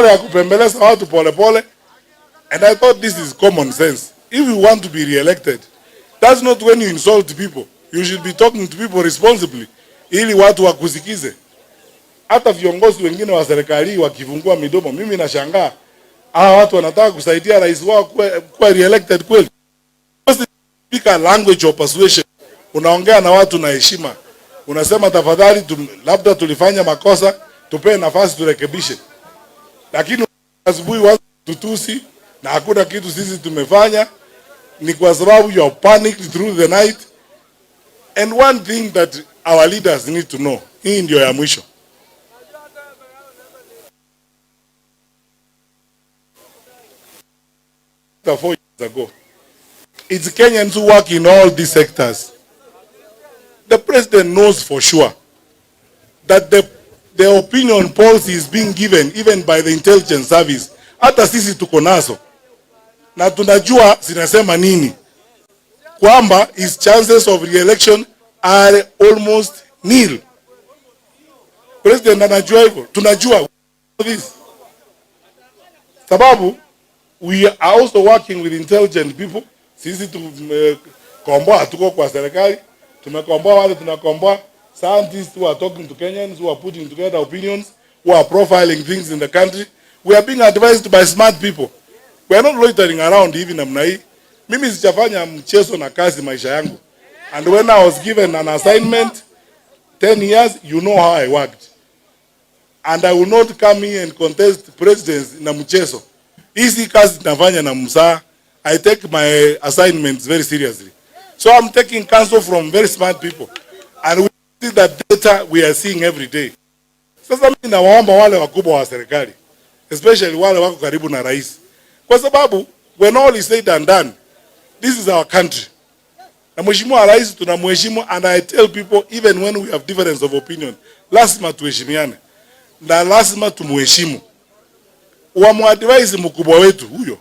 ya kupembeleza watu pole pole, and I thought this is common sense. If you want to be re-elected, that's not when you insult people. You should be talking to people responsibly, ili watu wakusikize. Hata viongozi wengine wa serikali wakifungua midomo, mimi nashangaa hawa watu wanataka kusaidia rais wao kuwa re-elected kweli? Speak a language of persuasion. Unaongea na watu na heshima. Unasema tafadhali, labda tulifanya makosa, tupe nafasi turekebishe. Lakini asubuhi watu tutusi na hakuna kitu sisi tumefanya, ni kwa sababu you are panicked through the night. And one thing that our leaders need to know, hii ndio ya mwisho. Four years ago, it's Kenyans who work in all these sectors. The president knows for sure that the opinion polls is being given even by the intelligence service. Hata sisi tuko nazo na tunajua zinasema nini, kwamba his chances of re-election are almost nil. President anajua hivyo, tunajua this. Sababu we are also working with intelligent people. Sisi tumekomboa, tuko kwa serikali, tumekomboa wale tunakomboa. Scientists who are talking to Kenyans, who are putting together opinions, who are profiling things in the country. We are being advised by smart people. We are not loitering around hivi namna hii. Mimi sijafanya mchezo na kazi maisha yangu. And when I was given an assignment 10 years, you know how I worked. And I will not come here and contest presidents na mchezo. Hizi kazi nafanya na msaa. I take my assignments very seriously. So I'm taking counsel from very smart people. And we see that data we are seeing every day. Sasa mimi nawaomba wale wakubwa wa serikali, especially wale wako karibu na rais, kwa sababu when all is said and done, this is our country. Na mheshimiwa rais tunamheshimu, and I tell people even when we have difference of opinion, lazima tuheshimiane na lazima tumuheshimu. Uamuadvise mkubwa wetu huyo